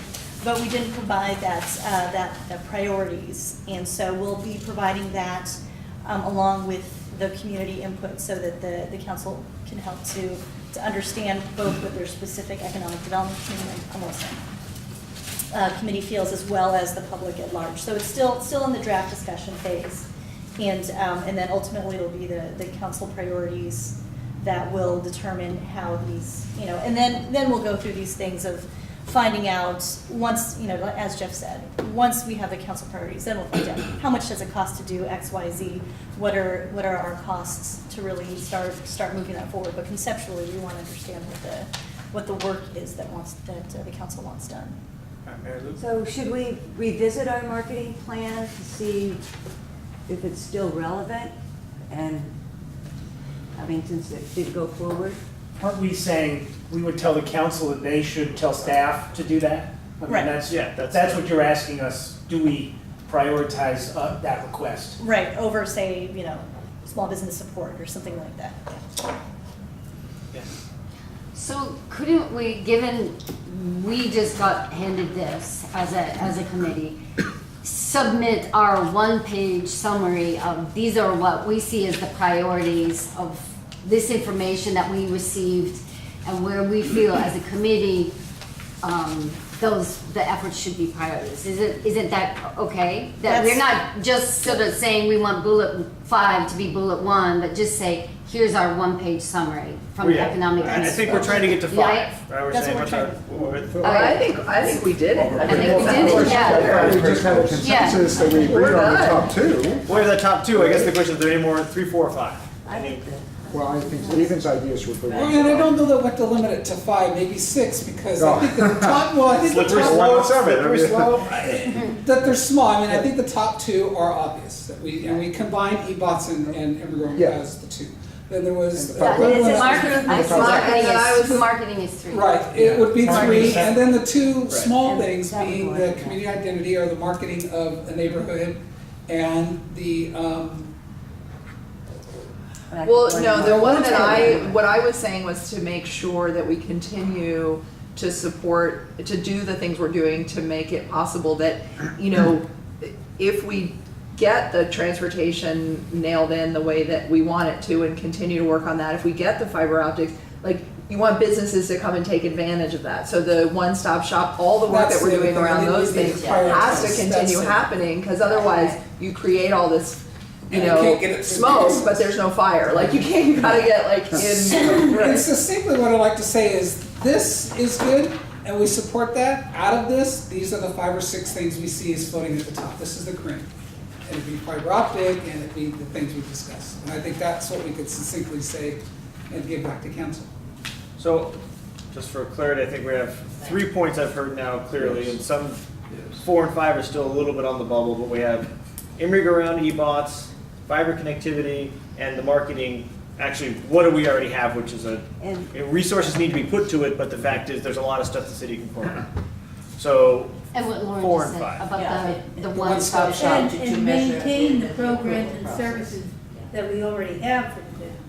but we didn't provide that priorities. And so we'll be providing that along with the community input so that the council can help to understand both what their specific economic development committee feels, as well as the public at large. So it's still in the draft discussion phase, and then ultimately it'll be the council priorities that will determine how these, you know, and then we'll go through these things of finding out once, you know, as Jeff said, once we have the council priorities, then we'll find out how much does it cost to do X, Y, Z, what are our costs to really start moving that forward. But conceptually, we want to understand what the work is that the council wants done. So should we revisit our marketing plan to see if it's still relevant? And, I mean, since it did go forward? Aren't we saying we would tell the council that they should tell staff to do that? I mean, Right. That's what you're asking us. Do we prioritize that request? Right, over, say, you know, small business support or something like that. So couldn't we, given we just got handed this as a committee, submit our one-page summary of these are what we see as the priorities of this information that we received and where we feel as a committee the efforts should be priorities. Isn't that okay? That we're not just sort of saying we want bullet 5 to be bullet 1, but just say, here's our one-page summary from the economic. I think we're trying to get to 5. Right? Right? We're That's saying what we're what's trying our, I think we did it. I think we did it, yeah. We just have a consensus that we agreed We're on the done. top two. what are the top 2? I guess the question is, are there any more 3, 4, or 5? I think that. Well, I think Ethan's ideas were good. Well, and I don't know that we have to limit it to 5, maybe 6, because I think the top, well, I think the Slippery top slope, slippery slope. that they're small. I mean, I think the top 2 are obvious, that we combined eBots and Emeryville Yeah. as the 2. Then there was. And the That one is was- Marketing is 3. Right, it would be Marketing 3, and then the 2 small That- things that would being work, the yeah. community identity or the marketing of a neighborhood and the, Well, no, the one What's that what I was saying was to make sure that we continue to support, to do the things we're doing to make it possible that, you know, if we get the transportation nailed in the way that we want it to and continue to work on that, if we get the fiber optics, like, you want businesses to come and take advantage of that. So the one-stop shop, all the work That's that we're the doing thing. around I think those we need things to has to prioritize. continue That's it. happening, because otherwise you create all this, you And you know, can't get it through smoke, businesses. but there's no fire. Like, you gotta get like in. And succinctly, what I'd like to say is, this is good, and we support that. Out of this, these are the 5 or 6 things we see as floating at the top. This is the cream. And it'd be fiber optic, and it'd be the things we discussed. And I think that's what we could succinctly say and give back to council. So, just for clarity, I think we have 3 points I've heard now clearly, and some Yes. 4 and 5 are still a little bit on the bubble, but we have Emeryville around e-bots, fiber connectivity, and the marketing. Actually, what do we already have, which is resources need to be put to it, but the fact is there's a lot of stuff the city can coordinate. So And what Lauren 4 just and said 5. about Yeah, the one-stop shop. shop. And maintain the programs and services that we already have for the business.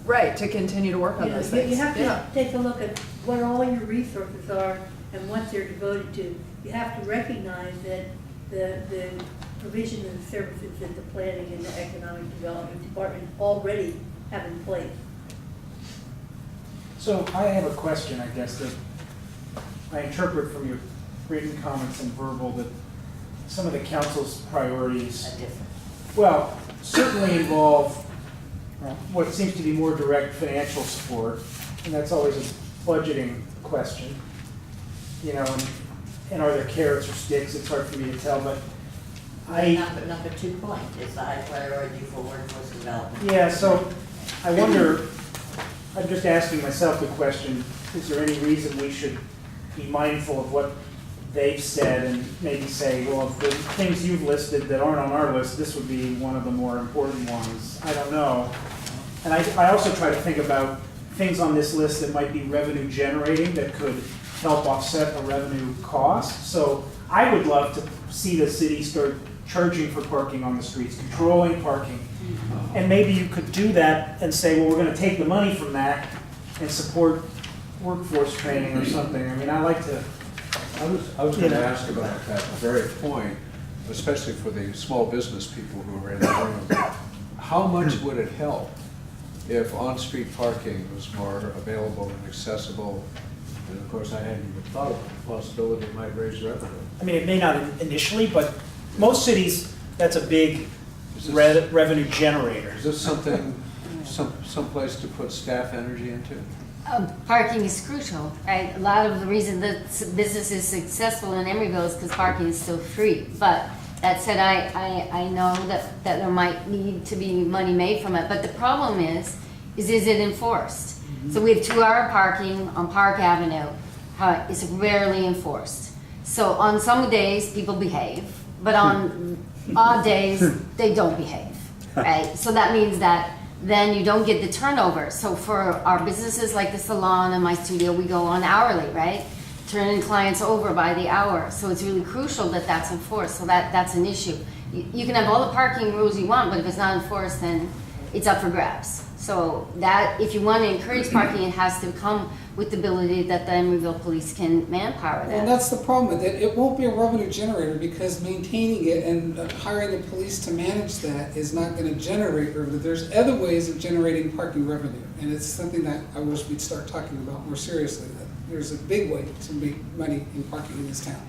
Right, to continue to work on You know, those things. You have Yeah. to take a look at what all your resources are and what they're devoted to. You have to recognize that the provision of the services that the planning and the economic development department already have in place. So I have a question, I guess, that I interpret from your written comments and verbal that some of the council's priorities, well, certainly involve what seems to be more direct financial support, and that's always a budgeting question, you know, and are there carrots or sticks? It's hard for me to tell, but Number 2 point is the high priority for workforce development. yeah, so I wonder, I'm just asking myself the question, is there any reason we should be mindful of what they've said and maybe say, well, of the things you've listed that aren't on our list, this would be one of the more important ones? I don't know. And I also try to think about things on this list that might be revenue generating that could help offset a revenue cost. So I would love to see the city start charging for parking on the streets, controlling parking. And maybe you could do that and say, well, we're going to take the money from that and support workforce training or something. I mean, I like to. I was going to ask about that very point, especially for the small business people who are in the room. How much would it help if on-street parking was more available and accessible? And of course, I hadn't even thought about the possibility it might raise revenue. I mean, it may not initially, but most cities, that's a big revenue generator. Is this something, some place to put staff energy into? Parking is crucial, right? A lot of the reason that business is successful in Emeryville is because parking is still free. But that said, I know that there might need to be money made from it. But the problem is it enforced? So we have 2-hour parking on Park Avenue. It's rarely enforced. So on some days, people behave, but on odd days, they don't behave, right? So that means that then you don't get the turnover. So for our businesses like the salon and my studio, we go on hourly, right? Turning clients over by the hour. So it's really crucial that that's enforced. So that's an issue. You can have all the parking rules you want, but if it's not enforced, then it's up for grabs. So that, if you want to encourage parking, it has to come with the ability that the Emeryville police can manpower that. And that's the problem with it. It won't be a revenue generator because maintaining it and hiring the police to manage that is not going to generate revenue. There's other ways of generating parking revenue, and it's something that I wish we'd start talking about more seriously. That there's a big way to make money in parking in this town,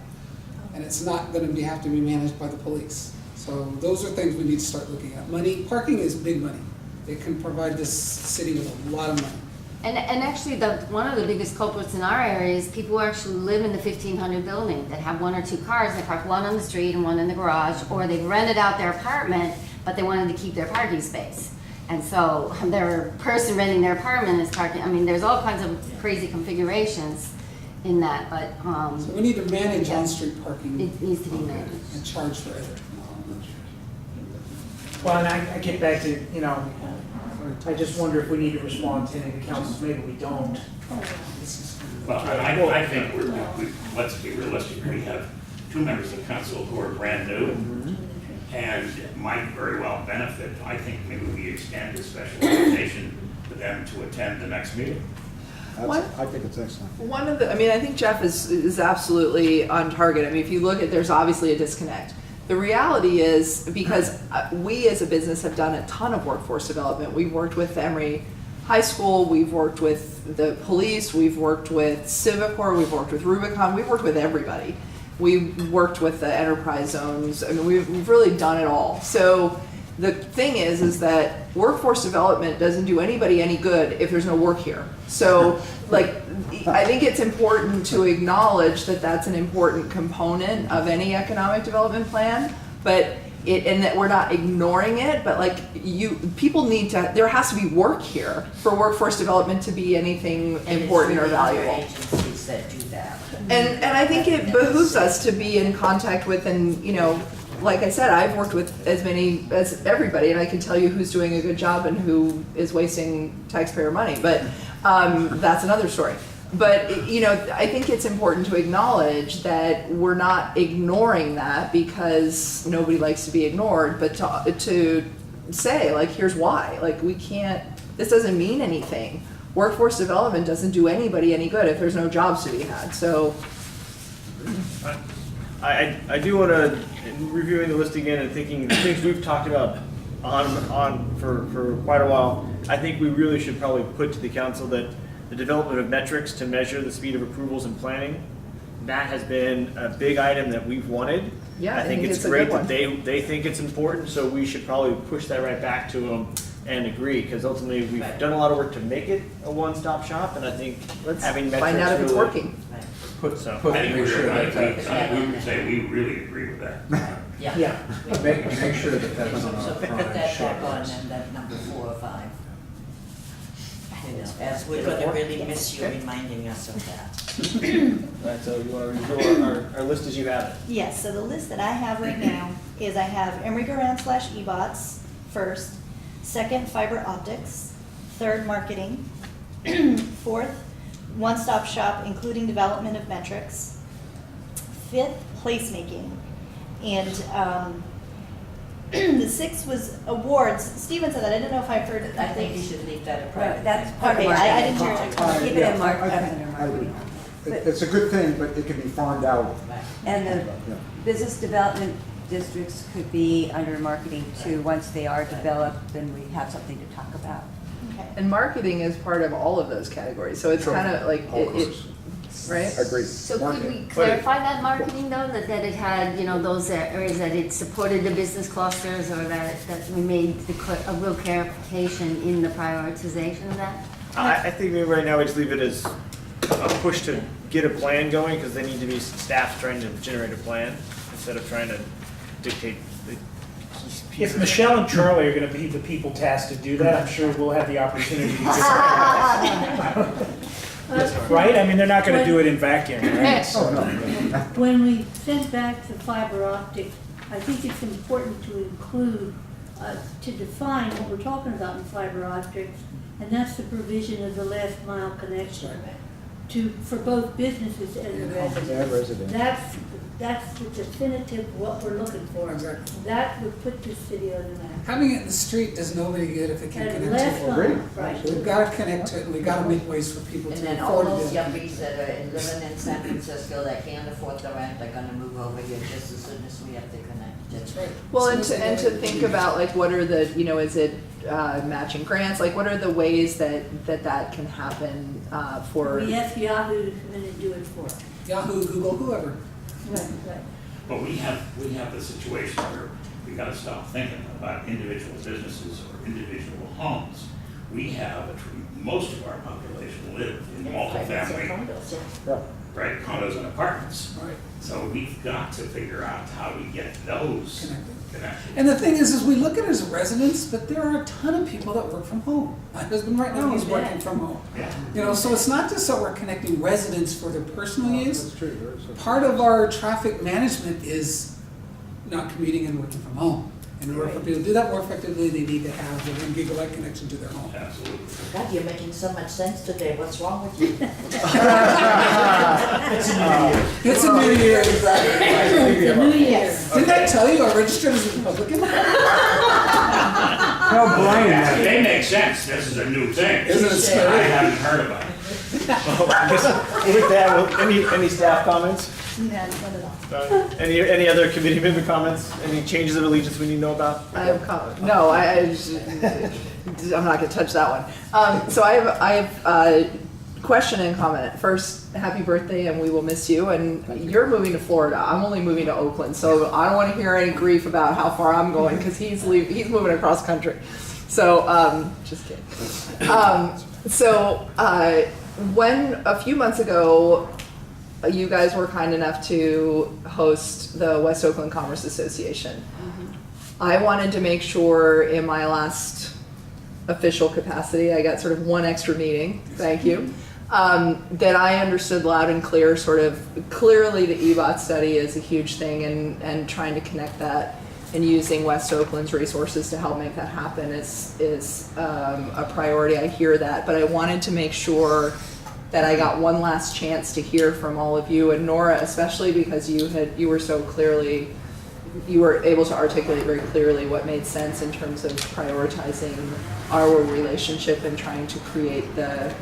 and it's not going to have to be managed by the police. So those are things we need to start looking at. Money, parking is big money. It can provide this city with a lot of money. And actually, one of the biggest culprits in our area is people who actually live in the 1500 building that have 1 or 2 cars. They park one on the street and one in the garage, or they've rented out their apartment, but they wanted to keep their parking space. And so their person renting their apartment is parking. I mean, there's all kinds of crazy configurations in that, but So we need to manage on-street parking it needs to be managed. and charge for it. Well, and I get back to, you know, I just wonder if we need to respond to any of the councils, maybe we don't. Well, I think let's be realistic, we have 2 members of council who are brand new and might very well benefit. I think maybe we extend a special invitation to them to attend the next meeting. I think it's excellent. One of the, I mean, I think Jeff is absolutely on target. I mean, if you look at, there's obviously a disconnect. The reality is, because we as a business have done a ton of workforce development. We've worked with Emory High School, we've worked with the police, we've worked with Civicor, we've worked with Rubicon, we've worked with everybody. We've worked with the enterprise zones. I mean, we've really done it all. So the thing is that workforce development doesn't do anybody any good if there's no work here. So, like, I think it's important to acknowledge that that's an important component of any economic development plan, but and that we're not ignoring it, but like people need to, there has to be work here for workforce development to be anything important or valuable. Agencies said do that. And I think it behooves us to be in contact with, and, you know, like I said, I've worked with as many, as everybody, and I can tell you who's doing a good job and who is wasting taxpayer money, but that's another story. But, you know, I think it's important to acknowledge that we're not ignoring that because nobody likes to be ignored, but to say, like, here's why. Like, we can't, this doesn't mean anything. Workforce development doesn't do anybody any good if there's no jobs to be had, so. I do want to, in reviewing the list again and thinking the things we've talked about on for quite a while, I think we really should probably put to the council that the development of metrics to measure the speed of approvals and planning, that has been a big item that we've wanted. Yeah, I think it's a great good that one. they think it's important, so we should probably push that right back to them and agree, because ultimately we've done a lot of work to make it a one-stop shop, and I think Let's having metrics find out if it's really- working. I think we would say we really agree with that. Yeah. Make sure that that's on So our put prime that short back on list. and that number 4 or 5. You know, as we're gonna really miss you reminding us of that. Right, so you want to review our list as you have it? Yes, so the list that I have right now is I have Emeryville/eBots first, second fiber optics, third marketing, fourth one-stop shop including development of metrics, fifth placemaking, and the sixth was awards. Steven said that, I didn't know if I heard it. I think you should leave that a Right, private. that's thing. part of Okay, marketing. I didn't hear it. Keep it Yeah, in marketing, I- that's under I agree. marketing. It's a good thing, but it can be farmed out. Right. And the Yeah. business development districts could be under marketing too. Once they are developed, then we have something to talk about. Okay. And marketing is part of all of those categories, so it's Sure. kind of like, All it, courses. right? Agreed. So could Marketing. we clarify that marketing though, that it had, you know, those areas that it supported the business clusters, or that we made a real clarification in the prioritization of that? I think maybe right now we just leave it as a push to get a plan going, because they need to be staff trying to generate a plan instead of trying to dictate the pieces. If Michelle and Charlie are gonna be the people tasked to do that, I'm sure we'll have the opportunity to get right? I mean, they're not gonna do it in vacuum, right? So- When we send back the fiber optic, I think it's important to include, to define what we're talking about in fiber optics, and that's the provision of the last mile connection for both businesses and the residents. Yeah, residents. That's the definitive what we're looking for. Exactly. That would put this city on the map. Having it in the street does nobody good if they can't And connect last to it. Agreed. mile, right. We've got to connect to it, and we've got to make ways for people And to then all afford those it. yuppies that are living in San Francisco that can't afford the rent are gonna move over here just as soon as we have to connect. That's right. Well, and So to think about, like, what are the, you know, is it matching grants? Like, what are the ways that can happen for? We ask Yahoo to come in and do it for us. Yahoo, Google, whoever. Right, right. But we have the situation where we gotta stop thinking about individual businesses or individual homes. We have, most of our population live in multifamily, Yeah. right, condos and apartments. Right. So we've got to figure out how to get those Connected. connected. And the thing is we look at it as residents, but there are a ton of people that work from home. My husband right now is working from home. Yeah. You know, so it's not just that we're connecting residents for their personal use. That's true. There is a- Part of our traffic management is not commuting and working from home. And in order for people to do that more effectively, they need to have the 1 gigabyte connection to their home. Absolutely. God, you're making so much sense today. What's wrong with you? It's a new year. It's a new year. Didn't I tell you I registered as a Republican? Tell Brian Yeah, that. they make sense, this is a new thing. Isn't it I scary? haven't heard about it. With that, any staff comments? No, not at all. Any other committee member comments? Any changes of allegiance we need to know about? I have no, I'm not gonna touch that one. So I have question and comment. First, happy birthday, and we will miss you. And you're moving to Florida. I'm only moving to Oakland, so I don't want to hear any grief about how far I'm going because he's moving across country. So just kidding. When a few months ago, you guys were kind enough to host the West Oakland Commerce Association. I wanted to make sure in my last official capacity, I got sort of one extra meeting, thank you, that I understood loud and clear, sort of clearly the EBOT study is a huge thing, and trying to connect that and using West Oakland's resources to help make that happen is a priority. I hear that, but I wanted to make sure that I got one last chance to hear from all of you, and Nora especially, because you were so clearly, you were able to articulate very clearly what made sense in terms of prioritizing our relationship and trying to create the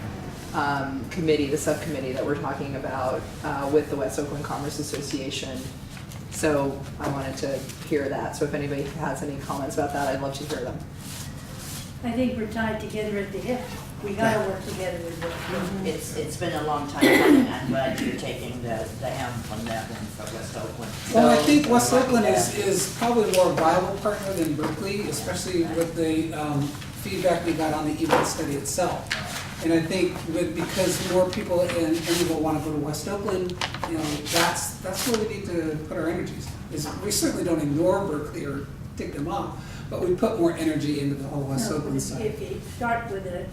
committee, the subcommittee that we're talking about with the West Oakland Commerce Association. So I wanted to hear that. So if anybody has any comments about that, I'd love to hear them. I think we're tied together at the hip. We gotta work together with this. It's been a long time coming. I'm glad you're taking the helm on that one for West Oakland. Well, I think West Oakland is probably a more viable partner than Berkeley, especially with the feedback we got on the EBOT study itself. And I think because more people in Emeryville want to go to West Oakland, you know, that's where we need to put our energies. We certainly don't ignore Berkeley or take them off, but we put more energy into the whole West No, Oakland side. if you start with a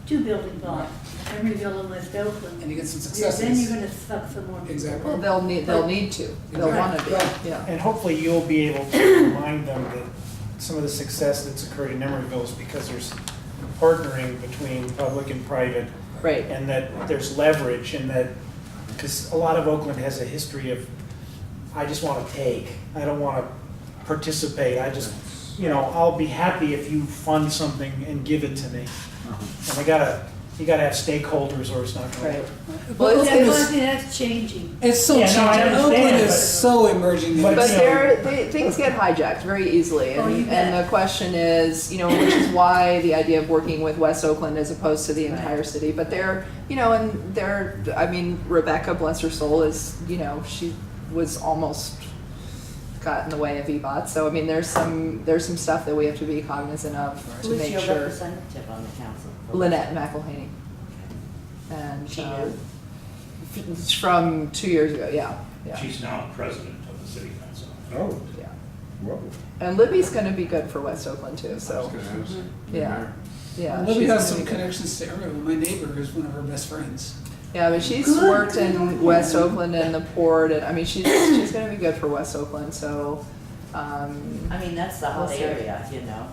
two building block, Emeryville and West Oakland, And you get some successes. then you're gonna suck some more people. Exactly. Well, they'll need to. They'll want to do. Right. Yeah. And hopefully you'll be able to remind them that some of the success that's occurred in Emeryville is because there's partnering between public and private. Right. And that there's leverage, and that, because a lot of Oakland has a history of, I just want to take, I don't want to participate, I just, you know, I'll be happy if you fund something and give it to me. And you gotta have stakeholders or it's not gonna work. Right. Well, Well, it's- that's changing. It's so Yeah, no, I changing. understand, Oakland is but- so emerging. but But you know- things get hijacked very easily, Oh, you and bet. the question is, you know, which is why the idea of working with West Oakland as opposed to the entire city. But they're, you know, and they're, I mean, Rebecca, bless her soul, is, you know, she was almost got in the way of EBOT. So I mean, there's some stuff that we have to be cognizant of to Who's make your sure. representative on the council? Lynette McElhaney, and She it's from 2 years ago. Yeah. She's now president of the city council. Oh, Yeah. whoa. And Libby's going to be good for West Oakland too. So yeah. Yeah, Libby she's has gonna some be good. connections to Emeryville. My neighbor is one of her best friends. Yeah, but she's worked in West Oakland and the port, and I mean, she's going to be good for West Oakland. So, I mean, that's the We'll hot see. area, you know.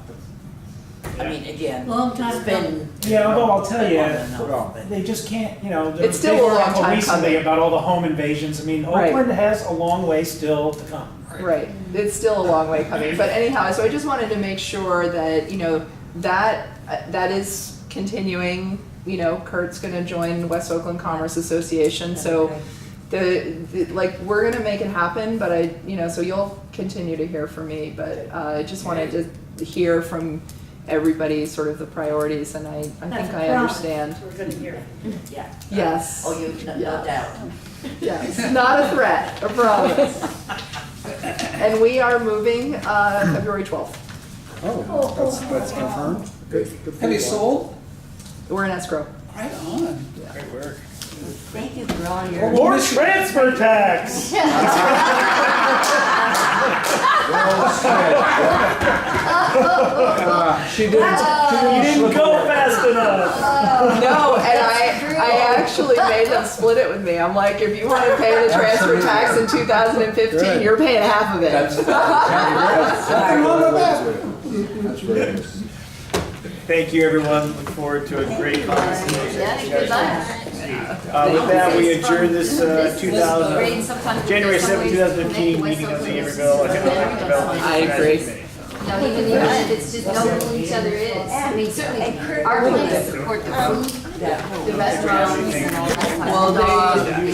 I mean, again, Long time it's been. Yeah, although I'll tell you, on and off, but- they just can't, you know, there It's was still big a long article time recently coming. about all the home invasions. I mean, Right. Oakland has a long way still to come. right, it's still a long way coming. But anyhow, so I just wanted to make sure that, you know, that is continuing. You know, Kurt's going to join West Oakland Commerce Association, so like we're going to make it happen. But I, you know, so you'll continue to hear from me. But I just wanted to hear from everybody sort of the priorities, and I That's think a I promise. understand. We're gonna hear it. Yeah. Yes. Oh, no Yeah. doubt. Yes, not a threat, a promise. And we are moving February 12th. Oh, that's confirmed. Good for Have you all. sold? We're in escrow. Right on. Great work. Thank you for all your. More transfer tax! She didn't. You didn't go fast enough. No, and I actually made them split it with me. I'm like, if you want to pay the transfer tax in 2015, Good. you're paying half of it. That's very good. Thank you, everyone. Look forward to a great conversation. Yeah, good luck. With that, we adjourn this Great, sometimes January there's 7, some ways to 2015 connect meeting of the West Emeryville Oakland. Economic Development I agree. Strategy Committee. You know, even if it's just knowing who each other is. I mean, certainly, our plan is to support the food, the restaurants and all that. Well, they,